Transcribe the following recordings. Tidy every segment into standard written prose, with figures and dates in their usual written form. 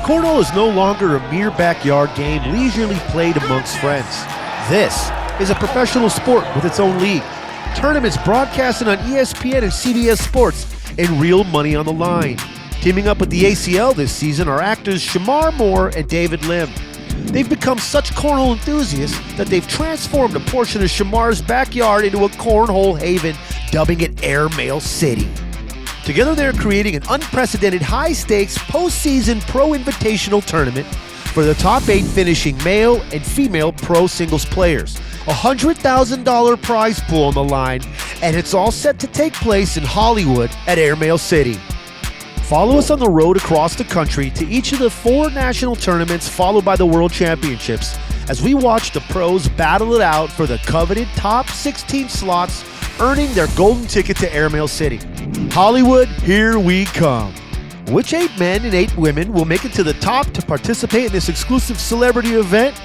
Cornhole is no longer a mere backyard game leisurely played amongst friends. This is a professional sport with its own league. Tournaments broadcasted on ESPN and CBS Sports, and real money on the line. Teaming up with the ACL this season are actors Shemar Moore and David Lim. They've become such cornhole enthusiasts that they've transformed a portion of Shemar's backyard into a cornhole haven, dubbing it Airmail City. Together they're creating an unprecedented high-stakes postseason pro invitational tournament for the top 8 finishing male and female pro singles players. $100,000 prize pool on the line, and it's all set to take place in Hollywood at Airmail City. Follow us on the road across the country to each of the 4 national tournaments followed by the World Championships as we watch the pros battle it out for the coveted top 16 slots, earning their golden ticket to Airmail City. Hollywood, here we come. Which 8 men and 8 women will make it to the top to participate in this exclusive celebrity event?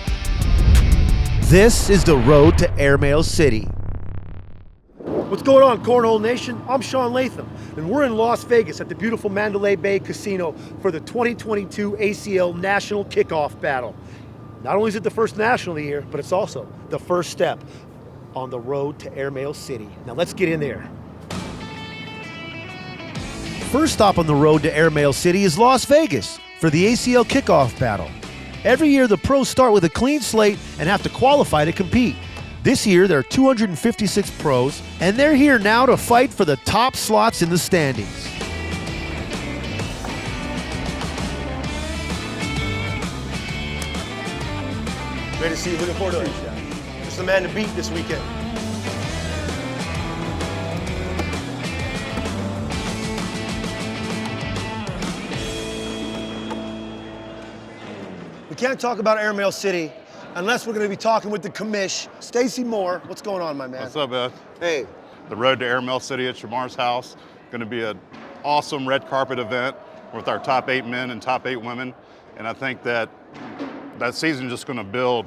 This is the road to Airmail City. What's going on, Cornhole Nation? I'm Shaun Latham, and we're in Las Vegas at the beautiful Mandalay Bay Casino for the 2022 ACL National Kickoff Battle. Not only is it the first national of the year, but it's also the first step on the road to Airmail City. Now let's get in there. First stop on the road to Airmail City is Las Vegas for the ACL Kickoff Battle. Every year the pros start with a clean slate and have to qualify to compete. This year there are 256 pros, and they're here now to fight for the top slots in the standings. Great to see you. Looking forward to it. Just the man to beat this weekend. We can't talk about Airmail City unless we're going to be talking with the commish, Stacy Moore. What's going on, my man? What's up, Ed? Hey. The road to Airmail City at Shemar's house. Going to be an awesome red carpet event with our top 8 men and top 8 women. And I think that season's just going to build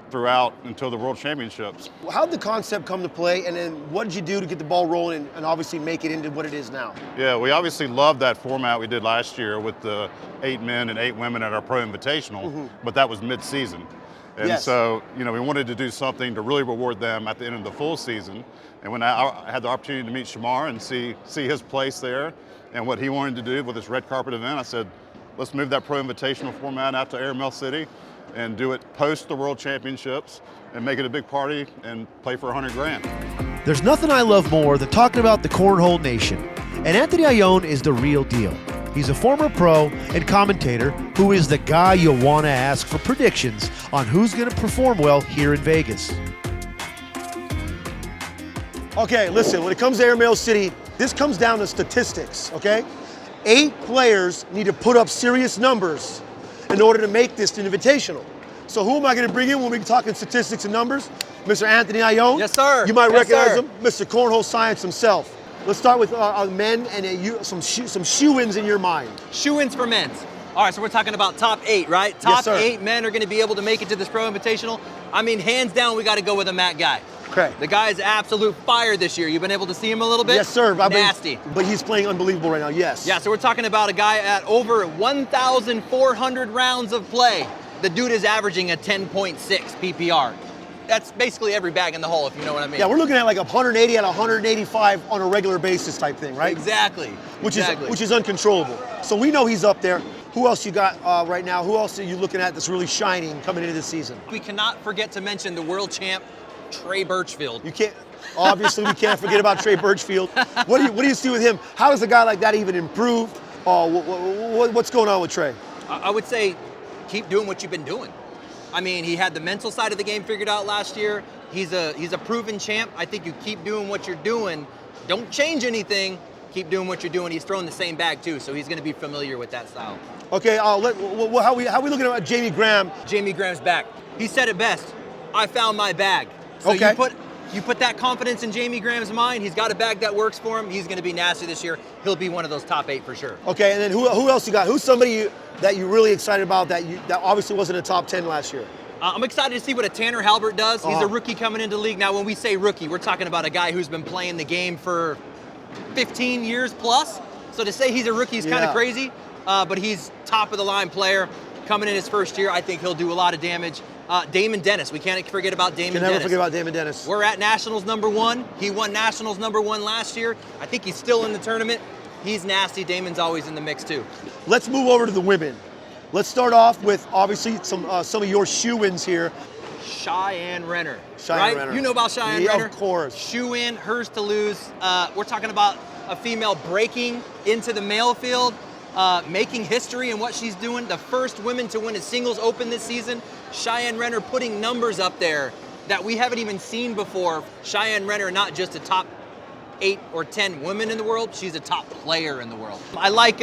throughout until the World Championships. How'd the concept come to play, and then what did you do to get the ball rolling and obviously make it into what it is now? Yeah, we obviously loved that format we did last year with the 8 men and 8 women at our Pro Invitational, but that was mid-season. And so, we wanted to do something to really reward them at the end of the full season. And when I had the opportunity to meet Shemar and see his place there and what he wanted to do with this red carpet event, I said, let's move that Pro Invitational format out to Airmail City and do it post the World Championships and make it a big party and play for $100,000. There's nothing I love more than talking about the Cornhole Nation. And Anthony Ione is the real deal. He's a former pro and commentator who is the guy you'll want to ask for predictions on who's going to perform well here in Vegas. Okay, listen, when it comes to Airmail City, this comes down to statistics, okay? 8 players need to put up serious numbers in order to make this an invitational. So who am I going to bring in when we're talking statistics and numbers? Mr. Anthony Ione. Yes, sir. You might recognize him, Mr. Cornhole Science himself. Let's start with men and some shoe-ins in your mind. Shoe-ins for men's. All right, so we're talking about top 8, right? Top 8 men are going to be able to make it to this Pro Invitational. I mean, hands down, we got to go with a Matt guy. Okay. The guy's absolute fire this year. You've been able to see him a little bit? Yes, sir. Nasty. But he's playing unbelievable right now, yes. Yeah, so we're talking about a guy at over 1,400 rounds of play. The dude is averaging a 10.6 PPR. That's basically every bag in the hole, if you know what I mean. Yeah, we're looking at like 180 out of 185 on a regular basis type thing, right? Exactly. Which is uncontrollable. So we know he's up there. Who else you got right now? Who else are you looking at that's really shining coming into this season? We cannot forget to mention the world champ, Trey Birchfield. You can't. Obviously, we can't forget about Trey Birchfield. What do you see with him? How does a guy like that even improve? What's going on with Trey? I would say keep doing what you've been doing. I mean, he had the mental side of the game figured out last year. He's a proven champ. I think you keep doing what you're doing. Don't change anything. Keep doing what you're doing. He's throwing the same bag too, so he's going to be familiar with that style. Okay, how we looking at Jamie Graham? Jamie Graham's back. He said it best. I found my bag. So okay. You put that confidence in Jamie Graham's mind. He's got a bag that works for him. He's going to be nasty this year. He'll be one of those top 8 for sure. Okay, and then who else you got? Who's somebody that you're really excited about that obviously wasn't a top 10 last year? I'm excited to see what a Tanner Halbert does. He's a rookie coming into the league. Now, when we say rookie, we're talking about a guy who's been playing the game for 15 years plus. So to say he's a rookie is kind of crazy. but he's top of the line player coming in his first year. I think he'll do a lot of damage. Damon Dennis, we can't forget about Damon Dennis. Can never forget about Damon Dennis. We're at Nationals #1. He won Nationals #1 last year. I think he's still in the tournament. He's nasty. Damon's always in the mix too. Let's move over to the women. Let's start off with obviously some of your shoe-ins here. Cheyenne Renner. Cheyenne Renner. You know about Cheyenne Yeah, Renner? of course. Shoe-in, hers to lose. We're talking about a female breaking into the male field, making history in what she's doing. The first women to win a singles open this season. Cheyenne Renner putting numbers up there that we haven't even seen before. Cheyenne Renner, not just a top 8 or 10 women in the world, she's a top player in the world. I like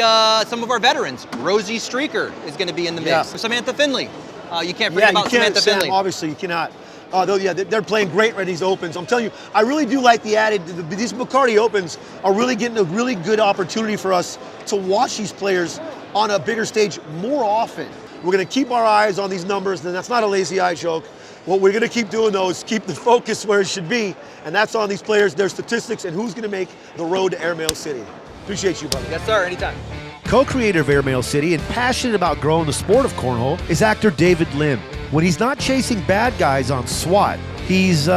some of our veterans. Rosie Streaker is going to be in the mix. Yeah. Samantha Finley. You can't forget about Samantha Finley. Obviously, you cannot. They're playing great at these opens. I'm telling you, I really do like the added. These Bacardi Opens are really getting a really good opportunity for us to watch these players on a bigger stage more often. We're going to keep our eyes on these numbers, and that's not a lazy eye joke. What we're going to keep doing, though, is keep the focus where it should be, and that's on these players, their statistics, and who's going to make the road to Airmail City. Appreciate you, buddy. Yes, sir. Anytime. Co-creator of Airmail City and passionate about growing the sport of cornhole is actor David Lim. When he's not chasing bad guys on S.W.A.T, he's,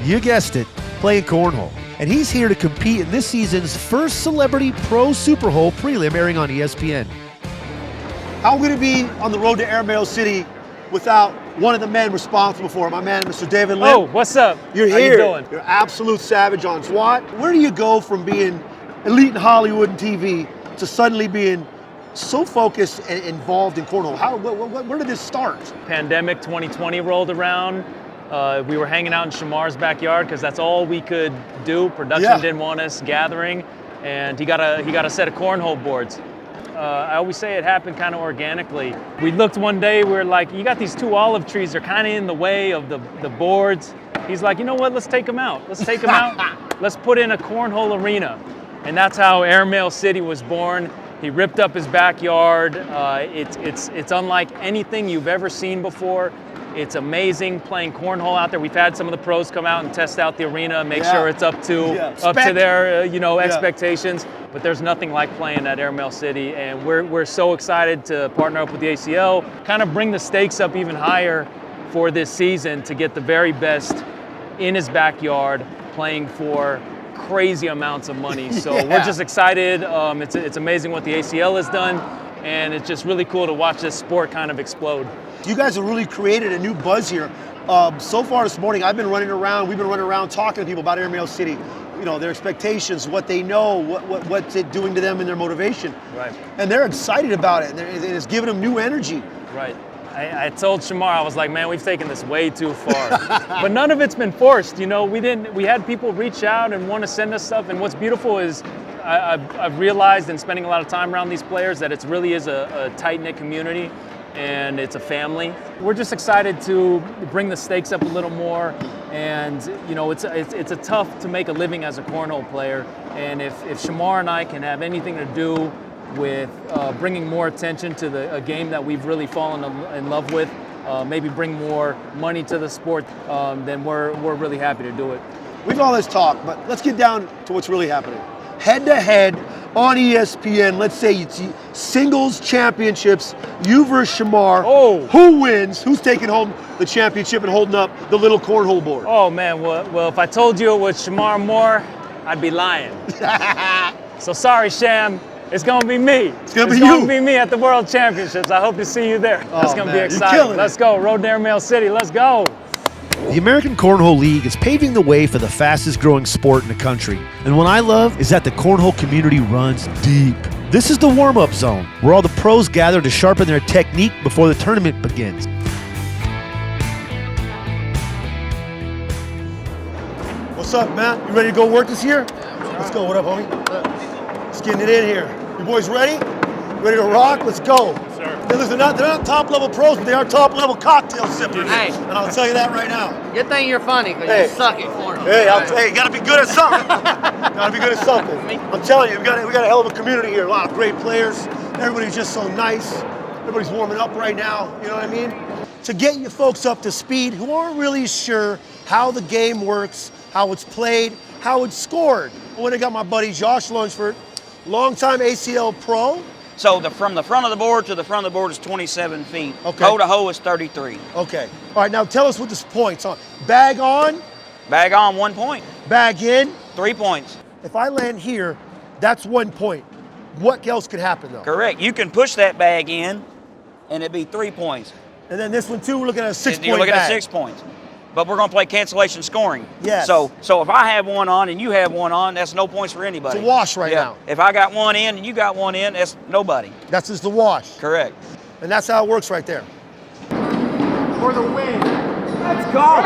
you guessed it, playing cornhole. And he's here to compete in this season's first Celebrity Pro Superhole prelim airing on ESPN. How would it be on the road to Airmail City without one of the men responsible for it, my man, Mr. David Lim? Oh, what's up? You're How here. you doing? You're absolute savage on S.W.A.T. Where do you go from being elite in Hollywood and TV to suddenly being so focused and involved in cornhole? Where did this start? Pandemic 2020 rolled around. We were hanging out in Shemar's backyard because that's all we could do. Production didn't want us gathering, and he got a set of cornhole boards. I always say it happened kind of organically. We looked one day, we were like, you got these 2 olive trees, they're kind of in the way of the boards. He's like, you know what, let's take them out. Let's take them out. Let's put in a cornhole arena. And that's how Airmail City was born. He ripped up his backyard. It's unlike anything you've ever seen before. It's amazing playing cornhole out there. We've had some of the pros come out and test out the arena, make sure it's up to their expectations. But there's nothing like playing at Airmail City, and we're so excited to partner up with the ACL, kind of bring the stakes up even higher for this season to get the very best in his backyard, playing for crazy amounts of money. So we're just excited. It's amazing what the ACL has done, and it's just really cool to watch this sport kind of explode. You guys have really created a new buzz here. So far this morning, we've been running around talking to people about Airmail City, you know, their expectations, what they know, what's it doing to them and their motivation. Right. And they're excited about it, and it's giving them new energy. Right. I told Shemar, I was like, man, we've taken this way too far. But none of it's been forced, you know. We had people reach out and want to send us stuff, and what's beautiful is I've realized in spending a lot of time around these players that it really is a tight-knit community, and it's a family. We're just excited to bring the stakes up a little more, and you know, it's a tough to make a living as a cornhole player, and if Shemar and I can have anything to do with bringing more attention to a game that we've really fallen in love with, maybe bring more money to the sport, then we're really happy to do it. We've all this talk, but let's get down to what's really happening. Head-to-head on ESPN, let's say it's singles championships, you versus Shemar. Oh. Who wins? Who's taking home the championship and holding up the little cornhole board? Oh man, well if I told you it was Shemar Moore, I'd be lying. So sorry, Sham. It's gonna be me. It's gonna be me at the World Championships. I hope to see you there. That's gonna be exciting. Let's go, Road to Airmail City. Let's go. The American Cornhole League is paving the way for the fastest growing sport in the country. And what I love is that the cornhole community runs deep. This is the warm-up zone, where all the pros gather to sharpen their technique before the tournament begins. What's up, Matt? You ready to go work this year? Let's go. What up, homie? Let's get it in here. You boys ready? Ready to rock? Let's go. Sir. Hey, listen, they're not top-level pros, but they are top-level cocktail sippers. Hey. And I'll tell you that right now. Good thing you're funny, because Hey. you suck at cornhole. Hey, you gotta be good at something. Gotta be good at something. I'm telling you, we got a hell of a community here. A lot of great players. Everybody's just so nice. Everybody's warming up right now. You know what I mean? To get you folks up to speed who aren't really sure how the game works, how it's played, how it's scored. I went and got my buddy Josh Lunsford, longtime ACL Pro, So from the front of the board to the front of the board is 27 feet. Okay. Hoe to hoe is 33. Okay. All right, now tell us what this points on. Bag on, Bag on, 1 point. bag in. 3 points. If I land here, that's 1 point. What else could happen though? Correct. You can push that bag in, and it'd be 3 points. And then this one too, we're looking at a 6 point You're looking bag. at 6 points. But we're going to play cancellation scoring. Yes. So if I have one on and you have one on, that's no points for anybody. It's a wash right now. If I got one in and you got one in, that's nobody. That's just the wash. Correct. And that's how it works right there. For the win. Let's go.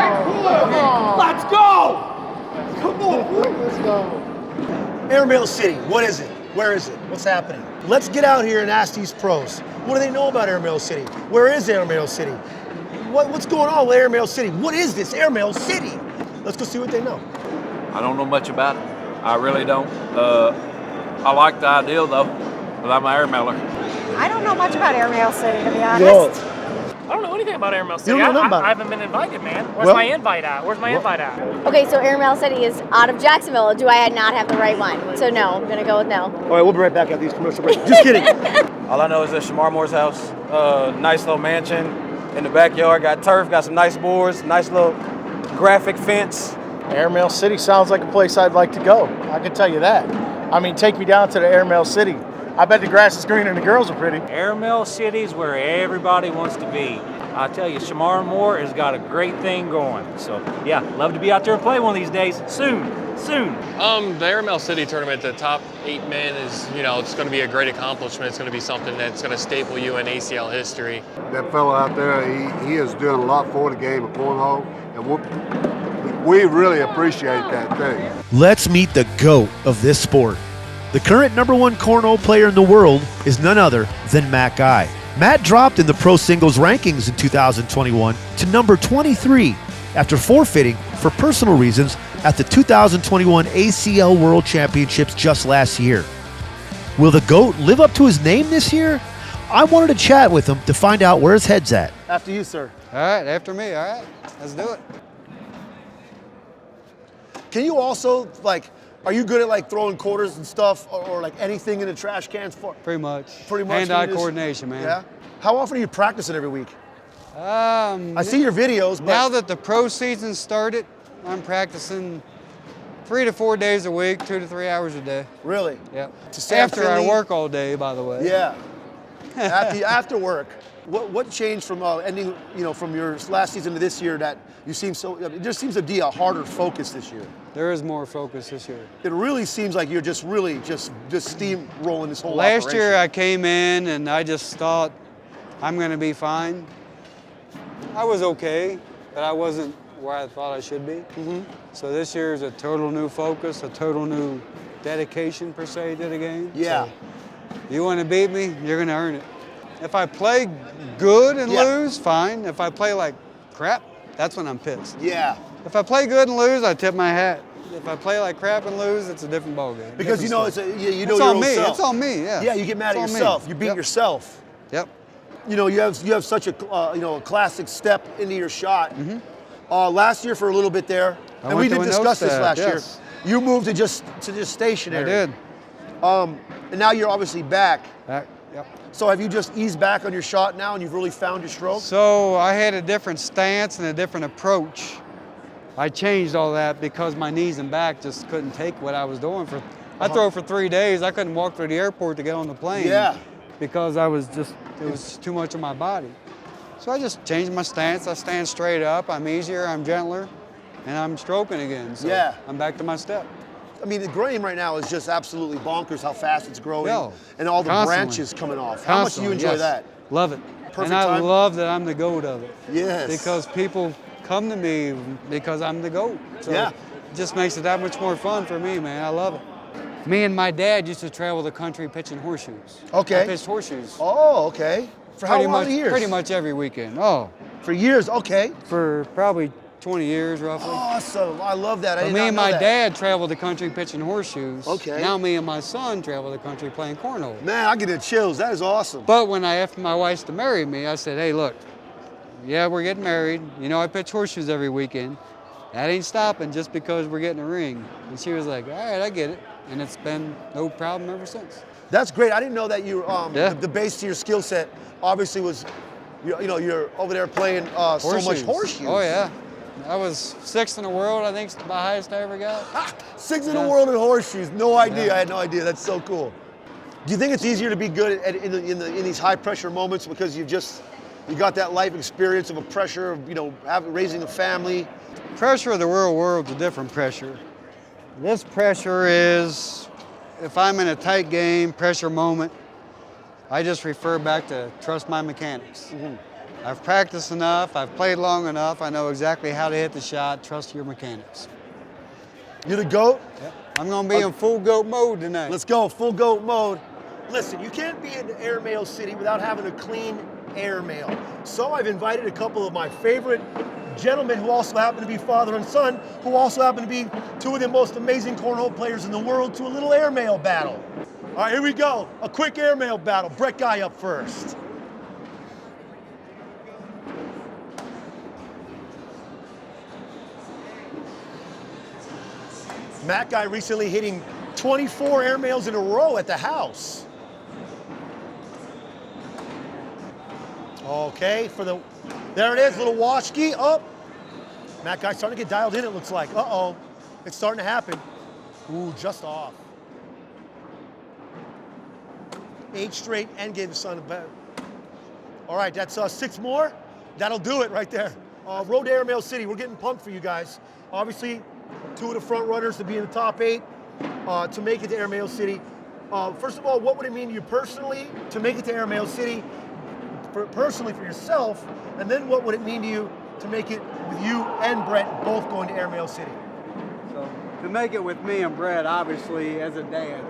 Let's go. Come on. Let's go. Airmail City, what is it? Where is it? What's happening? Let's get out here and ask these pros. What do they know about Airmail City? Where is Airmail City? What's going on with Airmail City? What is this Airmail City? Let's go see what they know. I don't know much about it. I really don't. I like the ideal though, but I'm an airmailer. I don't know much about Airmail City, to be honest. I don't know anything about Airmail City. You don't know about it? I haven't been invited, man. Where's Well- my invite at? Where's my invite at? Okay, so Airmail City is out of Jacksonville. Do I not have the right one? So no, I'm gonna go with no. All right, we'll be right back after these commercial breaks. Just kidding. All I know is that Shemar Moore's house, nice little mansion in the backyard, got turf, got some nice boards, nice little graphic fence. Airmail City sounds like a place I'd like to go. I can tell you that. I mean, take me down to the Airmail City. I bet the grass is green and the girls are pretty. Airmail City's where everybody wants to be. I tell you, Shemar Moore has got a great thing going. So yeah, love to be out there and play one of these days. Soon. The Airmail City tournament, the top 8 men is, it's going to be a great accomplishment. It's going to be something that's going to staple you in ACL history. That fellow out there, he is doing a lot for the game of cornhole, and we really appreciate that thing. Let's meet the GOAT of this sport. The current #1 cornhole player in the world is none other than Matt Guy. Matt dropped in the pro singles rankings in 2021 to number 23 after forfeiting for personal reasons at the 2021 ACL World Championships just last year. Will the GOAT live up to his name this year? I wanted to chat with him to find out where his head's at. After you, sir. All right, after me, all right. Let's do it. Can you also, are you good at throwing quarters and stuff or anything in the trash cans? Pretty much. Hand-eye coordination, man. Yeah? How often are you practicing every week? I see your videos, but now that the pro season started, I'm practicing 3 to 4 days a week, 2 to 3 hours a day. Really? Yep. To After I work all day, by the way. Yeah. After work. What changed from ending, from your last season to this year that you seem so? There seems to be a harder focus this year. There is more focus this year. It really seems like you're just steamrolling this whole Last operation. year I came in and I just thought I'm going to be fine. I was okay, but I wasn't where I thought I should be. Mm-hmm. So this year is a total new focus, a total new dedication per se to the game. Yeah. So you want to beat me, you're going to earn it. If I play good and lose, fine. If I play like crap, that's when I'm pissed. Yeah. If I play good and lose, I tip my hat. If I play like crap and lose, it's a different ballgame. Because different it's story. your It's own on me. self. It's on me. Yeah. Yeah, you get mad at It's on me. yourself. You beat yourself. Yep. You have such a a classic step into your shot. Mm-hmm. Last year for a little bit there, I and we went to did a discuss this no last step, year. yes. You moved to just stationary. I did. And now you're obviously back. Back. Yep. So have you just eased back on your shot now, and you've really found your stroke? So I had a different stance and a different approach. I changed all that because my knees and back just couldn't take what I was doing. I throw for 3 days. I couldn't walk through the airport to get on the plane. Yeah. Because it was too much of my body. So I just changed my stance. I stand straight up. I'm easier. I'm gentler, and I'm stroking again. So Yeah. I'm back to my step. I mean, the game right now is just absolutely bonkers how fast it's growing, Yo, and all the constantly. branches coming off. How much do you enjoy that? Love it. Perfect and I time? love that I'm the GOAT of it. Yes. Because people come to me because I'm the GOAT. So Yeah. it just makes it that much more fun for me, man. I love it. Me and my dad used to travel the country pitching horseshoes. Okay. I pitched horseshoes. Oh, okay. For how long years? Pretty much every weekend. Oh. For years, okay. For probably 20 years, roughly. Awesome. I love that. I But did me not and know my that. dad traveled the country pitching horseshoes. Okay. Now me and my son travel the country playing cornhole. Man, I get the chills. That is awesome. But when I asked my wife to marry me, I said, hey, look, yeah, we're getting married. You know, I pitch horseshoes every weekend. That ain't stopping just because we're getting a ring. And she was like, all right, I get it. and it's been no problem ever since. That's great. I didn't know that you Yeah. the base to your skill set obviously was, you're over there playing so much horseshoes. Oh yeah, I was 6th in the world. I think it's the highest I ever got. 6th in the world in horseshoes. No idea. Yeah. I had no idea. That's so cool. Do you think it's easier to be good in these high pressure moments because you got that life experience of a pressure of raising a family? Pressure of the real world's a different pressure. This pressure is, if I'm in a tight game, pressure moment, I just refer back to trust my mechanics. I've practiced enough, I've played long enough, I know exactly how to hit the shot, trust your mechanics. You're the GOAT? Yep. I'm gonna be in full GOAT mode tonight. Let's go, full GOAT mode. Listen, you can't be in Airmail City without having a clean airmail. So I've invited a couple of my favorite gentlemen who also happen to be father and son, who also happen to be two of the most amazing cornhole players in the world, to a little airmail battle. All right, here we go. A quick airmail battle. Brett Guy up first. Matt Guy recently hitting 24 airmails in a row at the house. Okay, there it is, little washki up. Matt Guy's starting to get dialed in, it looks like. Uh-oh, it's starting to happen. Ooh, just off. 8 straight and gave the son a better. All right, that's 6 more. That'll do it right there. Road to Airmail City, we're getting pumped for you guys. Obviously, 2 of the front runners to be in the top 8 to make it to Airmail City. First of all, what would it mean to you personally to make it to Airmail City, personally for yourself, and then what would it mean to you to make it with you and Brett both going to Airmail City? So to make it with me and Brett, obviously as a dad,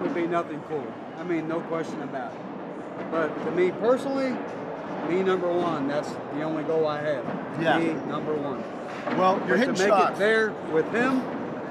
would be nothing cool. I mean, no question about it. But to me personally, me number 1. That's the only goal I have. Yeah. Me number 1. Well, you're hitting to make shots. it there with him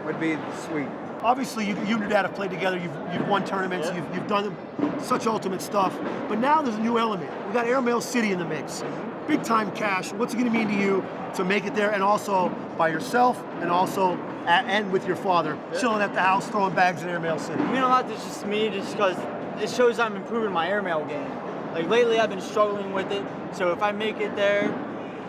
would be sweet. Obviously, you and your dad have played together. You've won tournaments. Yeah. You've done such ultimate stuff. But now there's a new element. We got Airmail City in the mix. Big time cash. What's it going to mean to you to make it there, and also by yourself, and also and with your father, chilling at the house, throwing bags in Airmail City? You mean a lot to just me, just because it shows I'm improving my airmail game. Like lately, I've been struggling with it. So if I make it there,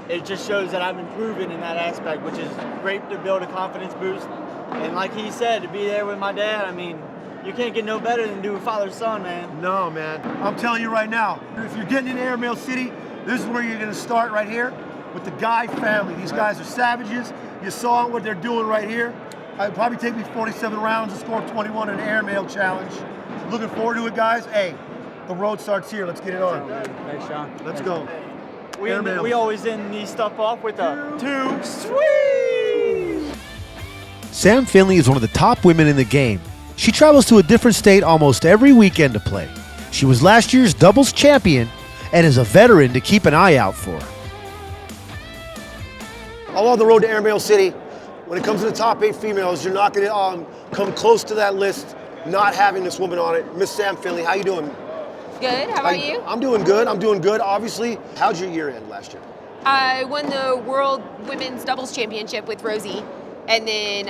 it just shows that I'm improving in that aspect, which is great to build a confidence boost. And like he said, to be there with my dad, I mean, you can't get no better than doing father-son, man. No, man. I'm telling you right now, if you're getting into Airmail City, this is where you're going to start right here with the Guy family. These guys are savages. You saw what they're doing right here. It'd probably take me 47 rounds to score 21 in an Airmail challenge. Looking forward to it, guys. Hey, the road starts here. Let's get it on. Thanks, Shaun. Let's go. We always end these stuff off with a 2 sweet. Sam Finley is one of the top women in the game. She travels to a different state almost every weekend to play. She was last year's doubles champion and is a veteran to keep an eye out for. Along the road to Airmail City, when it comes to the top 8 females, you're not going to come close to that list not having this woman on it. Miss Sam Finley, how you doing? Good, how about you? I'm doing good, Obviously, how'd your year end last year? I won the World Women's Doubles Championship with Rosie, and then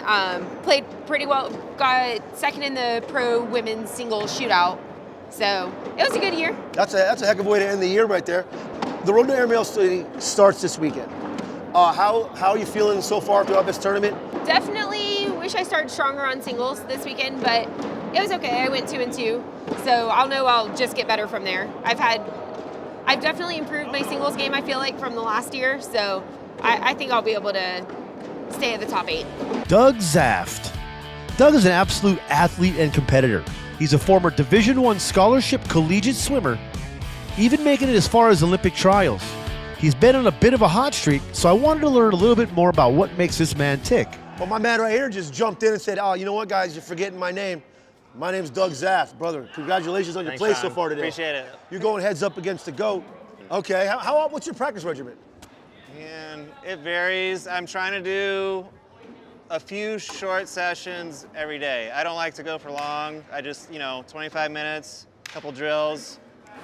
played pretty well, got second in the Pro Women's Singles Shootout. So it was a good year. That's a heck of a way to end the year right there. The road to Airmail City starts this weekend. How are you feeling so far throughout this tournament? Definitely wish I started stronger on singles this weekend, but it was okay. I went 2-2, so I'll just get better from there. I've definitely improved my singles game, I feel like, from the last year, so I think I'll be able to stay at the top 8. Doug Zaft. Doug is an absolute athlete and competitor. He's a former Division I scholarship collegiate swimmer, even making it as far as Olympic trials. He's been on a bit of a hot streak, so I wanted to learn a little bit more about what makes this man tick. Well, my man right here just jumped in and said, oh, you know what, guys, you're forgetting my name. My name's Doug Zaft, brother. Congratulations on your play so far today. Appreciate it. You're going heads up against the GOAT. Okay, what's your practice regimen? And it varies. I'm trying to do a few short sessions every day. I don't like to go for long. I just, 25 minutes, couple drills,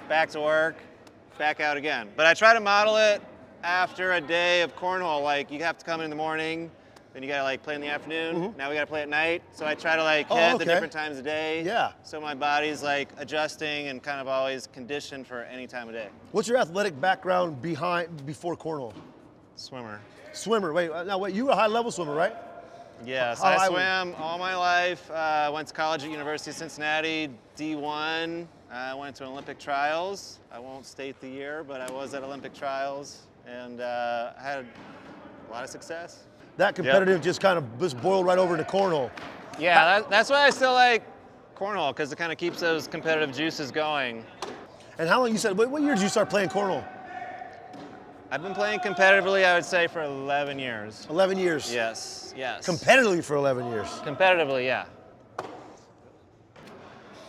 back to work, back out again. But I try to model it after a day of cornhole. Like, you have to come in the morning, then you gotta like play in the afternoon. Now we gotta play at night. So I try to like hit the different times of day. Yeah. So my body's like adjusting and kind of always conditioned for any time of day. What's your athletic background before cornhole? Swimmer. Swimmer. Wait, you were a high-level swimmer, right? Yes, How I high swam all my life. Went to college at University of Cincinnati, D1. I went to Olympic trials. I won't state the year, but I was at Olympic trials and I had a lot of success. That competitive just kind of just boiled right over into cornhole. Yeah, that's why I still like cornhole, because it kind of keeps those competitive juices going. And how long, you said, what year did you start playing cornhole? I've been playing competitively, I would say, for 11 years. 11 years? Yes, yes. Competitively for 11 years? Competitively, yeah.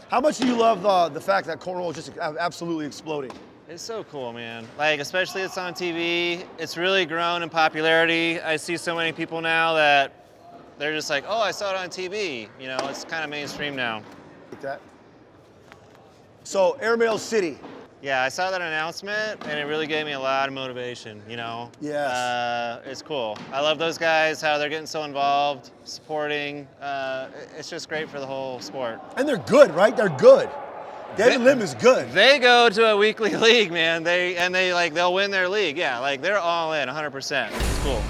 How much do you love the fact that cornhole is just absolutely exploding? It's so cool, man. Like, especially it's on TV. It's really grown in popularity. I see so many people now that they're just like, oh, I saw it on TV. You know, it's kind of mainstream now. Like that. So, Airmail City. Yeah, I saw that announcement, and it really gave me a lot of motivation, you know? Yes. It's cool. I love those guys, how they're getting so involved, supporting. It's just great for the whole sport. And they're good, right? They're good. David Lim is good. They go to a weekly league, man. They'll win their league. Yeah, like they're all in 100%. It's cool.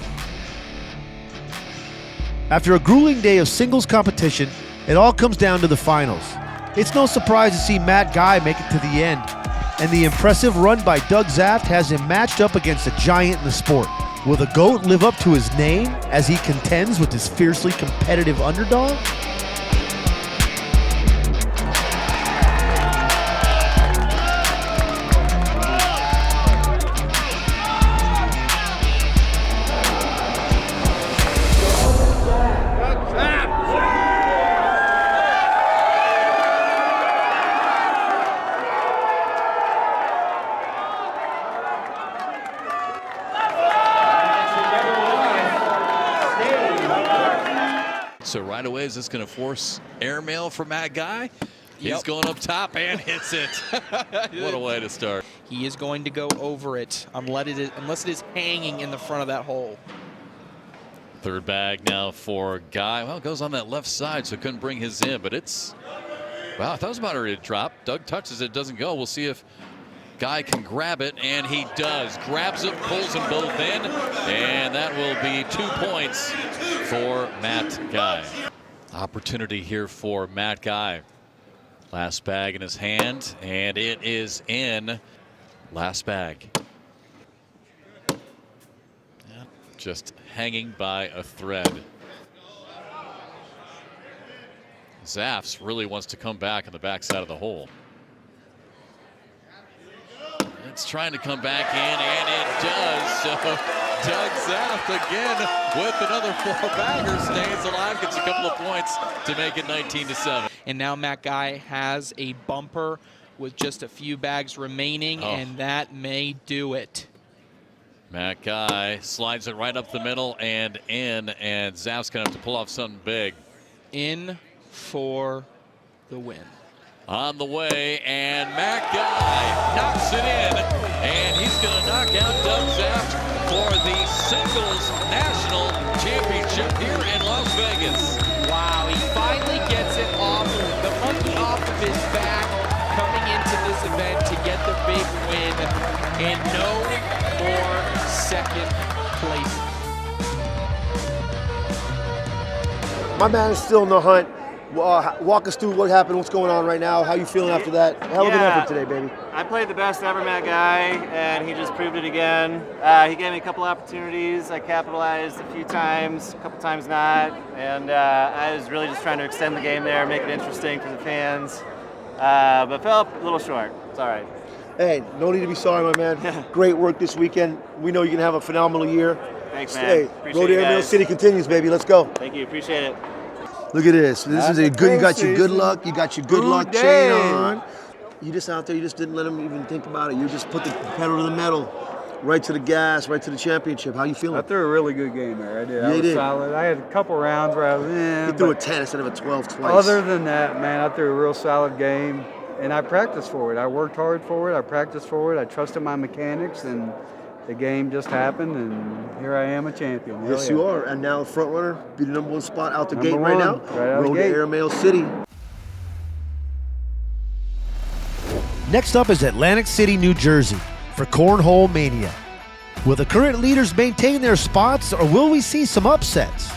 After a grueling day of singles competition, it all comes down to the finals. It's no surprise to see Matt Guy make it to the end, and the impressive run by Doug Zaft has him matched up against a giant in the sport. Will the GOAT live up to his name as he contends with this fiercely competitive underdog? So right away, is this going to force airmail for Matt Guy? He's going up top and hits it. What a way to start. He is going to go over it unless it is hanging in the front of that hole. Third bag now for Guy. Well, it goes on that left side, so couldn't bring his in, but it's, well, I thought it was about ready to drop. Doug touches it, doesn't go. We'll see if Guy can grab it, and he does. Grabs it, pulls them both in, and that will be 2 points for Matt Guy. Opportunity here for Matt Guy. Last bag in his hand, and it is in. Last bag. Yeah, just hanging by a thread. Zafts really wants to come back on the backside of the hole. It's trying to come back in, and it does. So Doug Zaft again with another 4-bagger, stays alive, gets a couple of points to make it 19-7. And now Matt Guy has a bumper with just a few bags remaining, and that may do it. Matt Guy slides it right up the middle and in, and Zaft's going to have to pull off something big. In for the win. On the way, and Matt Guy knocks it in, and he's going to knock out Doug Zaft for the singles national championship here in Las Vegas. Wow, he finally gets it off, the monkey off of his back, coming into this event to get the big win, and no more second place. My man is still in the hunt. Walk us through what happened, what's going on right now, how you feeling after that? Hell of an effort today, baby. I played the best ever, Matt Guy, and he just proved it again. He gave me a couple opportunities. I capitalized a few times, a couple times not, and I was really just trying to extend the game there, make it interesting for the fans, but fell a little short. It's all right. Hey, no need to be sorry, my man. Great work this weekend. We know you're going to have a phenomenal year. Thanks, man. Hey, Appreciate Road to you Airmail guys. City continues, baby. Let's go. Thank you. Appreciate it. Look at this. This is a good, you got your good luck. You got your good luck chain on. You just out there, you just didn't let him even think about it. You just put the pedal to the metal, right to the gas, right to the championship. How you feeling? I threw a really good game there. I did. Yeah, I you was did. solid. I had a couple rounds where I was in. You threw a 10 instead of a 12 twice. Other than that, man, I threw a real solid game, and I practiced for it. I worked hard for it. I practiced for it. I trusted my mechanics, and the game just happened, and here I am, a champion. Yes, you are. And now front runner, be the number one spot out the Number gate right one, now. right out the Road to gate. Airmail City. Next up is Atlantic City, New Jersey for Cornhole Mania. Will the current leaders maintain their spots, or will we see some upsets?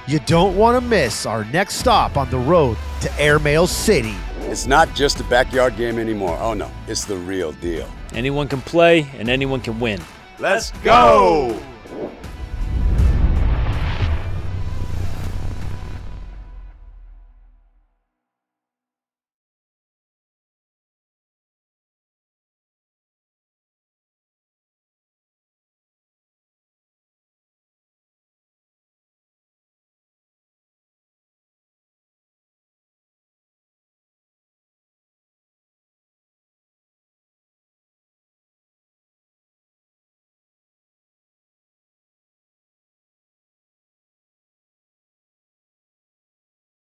You don't want to miss our next stop on the road to Airmail City. It's not just a backyard game anymore. Oh no, it's the real deal. Anyone can play and anyone can win. Let's go!